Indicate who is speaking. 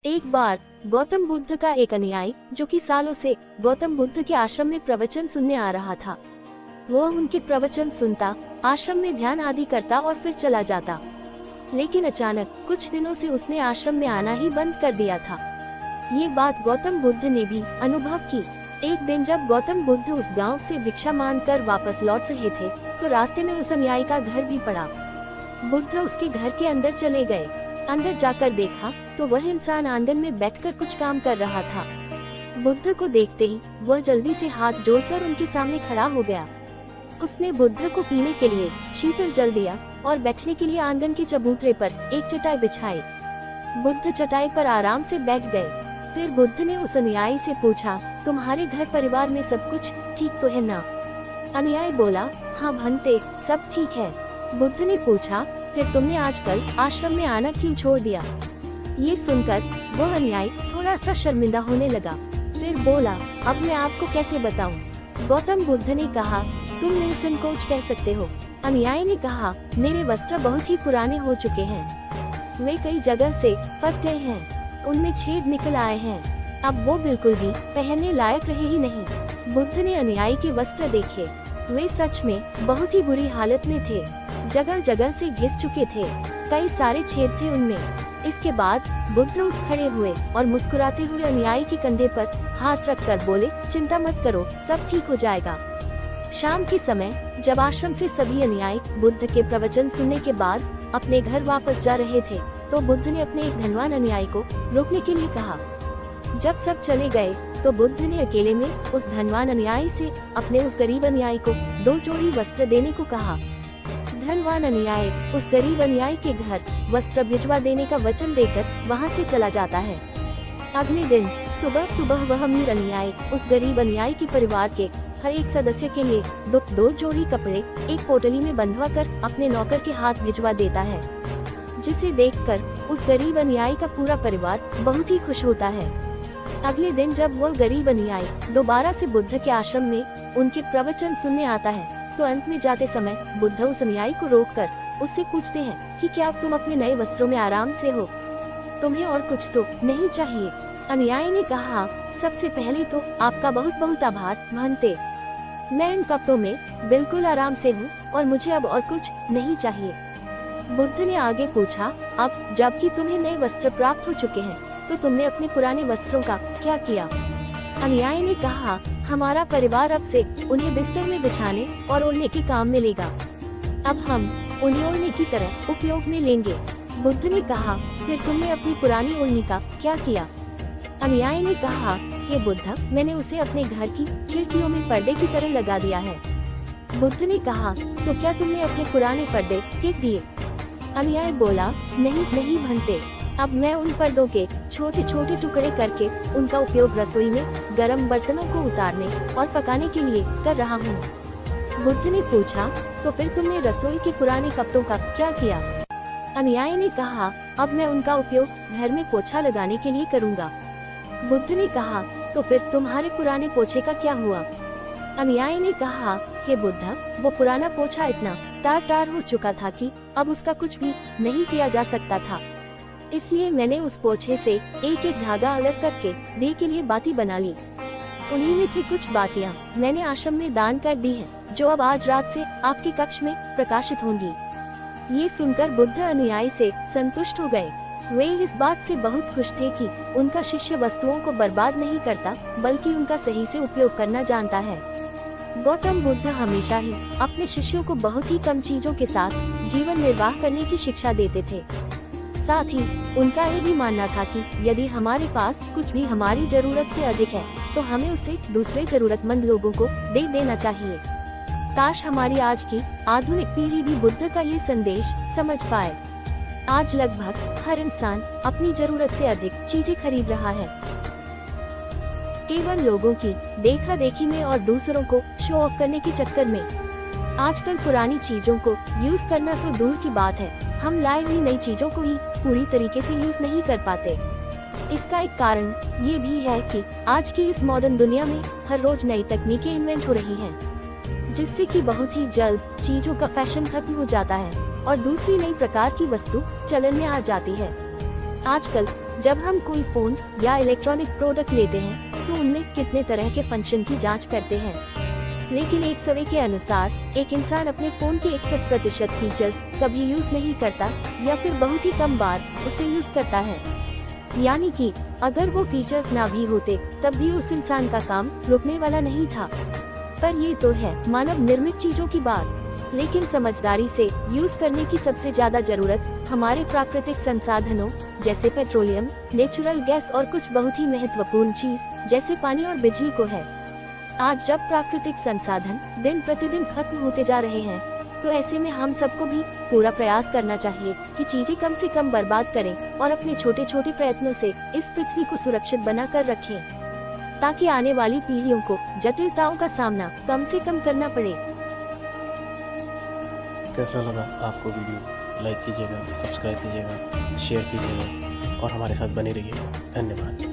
Speaker 1: एक बार गौतम बुद्ध का एक अनुयायी, जो कि सालों से गौतम बुद्ध के आश्रम में प्रवचन सुनने आ रहा था, वो उनके प्रवचन सुनता, आश्रम में ध्यान आदि करता और फिर चला जाता। लेकिन अचानक कुछ दिनों से उसने आश्रम में आना ही बंद कर दिया था। ये बात गौतम बुद्ध ने भी अनुभव की। एक दिन जब गौतम बुद्ध उस गांव से भिक्षा मांगकर वापस लौट रहे थे, तो रास्ते में उस अनुयायी का घर भी पड़ा। बुद्ध उसके घर के अंदर चले गए। अंदर जाकर देखा तो वह इंसान आंगन में बैठकर कुछ काम कर रहा था। बुद्ध को देखते ही वह जल्दी से हाथ जोड़कर उनके सामने खड़ा हो गया। उसने बुद्ध को पीने के लिए शीतल जल दिया और बैठने के लिए आंगन के चबूतरे पर एक चटाई बिछाई। बुद्ध चटाई पर आराम से बैठ गए। फिर बुद्ध ने उस अनुयायी से पूछा, तुम्हारे घर परिवार में सब कुछ ठीक तो है ना? अनुयायी बोला, हाँ भंते, सब ठीक है। बुद्ध ने पूछा, फिर तुमने आजकल आश्रम में आना क्यों छोड़ दिया? ये सुनकर वो अनुयायी थोड़ा सा शर्मिंदा होने लगा। फिर बोला, अब मैं आपको कैसे बताऊं? गौतम बुद्ध ने कहा, तुम निसंकोच कह सकते हो। अनुयायी ने कहा, मेरे वस्त्र बहुत ही पुराने हो चुके हैं, वे कई जगह से फट गए हैं, उनमें छेद निकल आए हैं, अब वो बिल्कुल भी पहनने लायक रहे ही नहीं। बुद्ध ने अनुयायी के वस्त्र देखे, वे सच में बहुत ही बुरी हालत में थे, जगह जगह से घिस चुके थे, कई सारे छेद थे उनमें। इसके बाद बुद्ध उठ खड़े हुए और मुस्कुराते हुए अनुयायी के कंधे पर हाथ रखकर बोले, चिंता मत करो, सब ठीक हो जाएगा। शाम के समय जब आश्रम से सभी अनुयायी बुद्ध के प्रवचन सुनने के बाद अपने घर वापस जा रहे थे, तो बुद्ध ने अपने एक धनवान अनुयायी को रोकने के लिए कहा। जब सब चले गए तो बुद्ध ने अकेले में उस धनवान अनुयायी से अपने उस गरीब अनुयायी को 2 जोड़ी वस्त्र देने को कहा। धनवान अनुयायी उस गरीब अनुयायी के घर वस्त्र भिजवा देने का वचन देकर वहां से चला जाता है। अगले दिन सुबह सुबह वह अमीर अनुयायी उस गरीब अनुयायी के परिवार के हर एक सदस्य के लिए 2 जोड़ी कपड़े एक पोटली में बंधवा कर अपने नौकर के हाथ भिजवा देता है, जिसे देखकर उस गरीब अनुयायी का पूरा परिवार बहुत ही खुश होता है। अगले दिन जब वह गरीब अनुयायी दोबारा से बुद्ध के आश्रम में उनके प्रवचन सुनने आता है, तो अंत में जाते समय बुद्ध उस अनुयायी को रोककर उससे पूछते हैं कि क्या तुम अपने नए वस्त्रों में आराम से हो? तुम्हें और कुछ तो नहीं चाहिए? अनुयायी ने कहा, सबसे पहले तो आपका बहुत बहुत आभार भंते, मैं इन कपड़ों में बिल्कुल आराम से हूँ और मुझे अब और कुछ नहीं चाहिए। बुद्ध ने आगे पूछा, अब जबकि तुम्हें नए वस्त्र प्राप्त हो चुके हैं, तो तुमने अपने पुराने वस्त्रों का क्या किया? अनुयायी ने कहा, हमारा परिवार अब से उन्हें बिस्तर में बिछाने और ओढ़ने के काम में लेगा, अब हम उन्हें ओढ़ने की तरह उपयोग में लेंगे। बुद्ध ने कहा, फिर तुमने अपनी पुरानी ओढ़नी का क्या किया? अनुयायी ने कहा, हे बुद्ध, मैंने उसे अपने घर की खिड़कियों में पर्दे की तरह लगा दिया है। बुद्ध ने कहा, तो क्या तुमने अपने पुराने पर्दे फेंक दिए? अनुयायी बोला, नहीं नहीं भंते, अब मैं उन पर्दों के छोटे छोटे टुकड़े करके उनका उपयोग रसोई में गर्म बर्तनों को उतारने और पकाने के लिए कर रहा हूँ। बुद्ध ने पूछा, तो फिर तुमने रसोई के पुराने कपड़ों का क्या किया? अनुयायी ने कहा, अब मैं उनका उपयोग घर में पोछा लगाने के लिए करूँगा। बुद्ध ने कहा, तो फिर तुम्हारे पुराने पोछे का क्या हुआ? अनुयायी ने कहा, हे बुद्ध, वो पुराना पोछा इतना तार तार हो चुका था कि अब उसका कुछ भी नहीं किया जा सकता था, इसलिए मैंने उस पोछे से एक एक धागा अलग करके दे के लिए बाती बना ली। उन्हीं में से कुछ बातियां मैंने आश्रम में दान कर दी हैं, जो अब आज रात से आपके कक्ष में प्रकाशित होंगी। ये सुनकर बुद्ध अनुयायी से संतुष्ट हो गए। वे इस बात से बहुत खुश थे कि उनका शिष्य वस्तुओं को बर्बाद नहीं करता, बल्कि उनका सही से उपयोग करना जानता है। गौतम बुद्ध हमेशा ही अपने शिष्यों को बहुत ही कम चीजों के साथ जीवन निर्वाह करने की शिक्षा देते थे। साथ ही उनका ये भी मानना था कि यदि हमारे पास कुछ भी हमारी जरूरत से अधिक है, तो हमें उसे दूसरे जरूरतमंद लोगों को दे देना चाहिए। काश हमारी आज की आधुनिक पीढ़ी भी बुद्ध का ये संदेश समझ पाए। आज लगभग हर इंसान अपनी जरूरत से अधिक चीजें खरीद रहा है, केवल लोगों की देखा देखी में और दूसरों को शो ऑफ करने के चक्कर में। आजकल पुरानी चीजों को यूज करना तो दूर की बात है, हम लाए हुई नई चीजों को ही पूरी तरीके से यूज नहीं कर पाते। इसका एक कारण ये भी है कि आज की इस मॉडर्न दुनिया में हर रोज नई तकनीकें इन्वेंट हो रही हैं, जिससे कि बहुत ही जल्द चीजों का फैशन खत्म हो जाता है और दूसरी नई प्रकार की वस्तु चलन में आ जाती है। आजकल जब हम कोई फोन या इलेक्ट्रॉनिक प्रोडक्ट लेते हैं तो उनमें कितने तरह के फंक्शन की जांच करते हैं, लेकिन एक सर्वे के अनुसार एक इंसान अपने फोन के 61% फीचर्स कभी यूज नहीं करता या फिर बहुत ही कम बार उसे यूज करता है। यानी कि अगर वो फीचर्स ना भी होते तब भी उस इंसान का काम रुकने वाला नहीं था। पर ये तो है मानव निर्मित चीजों की बात, लेकिन समझदारी से यूज करने की सबसे ज्यादा जरूरत हमारे प्राकृतिक संसाधनों जैसे पेट्रोलियम, नेचुरल गैस और कुछ बहुत ही महत्वपूर्ण चीज जैसे पानी और बिजली को है। आज जब प्राकृतिक संसाधन दिन प्रतिदिन खत्म होते जा रहे हैं, तो ऐसे में हम सबको भी पूरा प्रयास करना चाहिए कि चीजें कम से कम बर्बाद करें और अपने छोटे छोटे प्रयत्नों से इस पृथ्वी को सुरक्षित बनाकर रखें, ताकि आने वाली पीढ़ियों को जटिलताओं का सामना कम से कम करना पड़े।
Speaker 2: कैसा लगा आपको वीडियो? लाइक कीजिएगा, सब्सक्राइब कीजिएगा, शेयर कीजिएगा और हमारे साथ बने रहिएगा। धन्यवाद।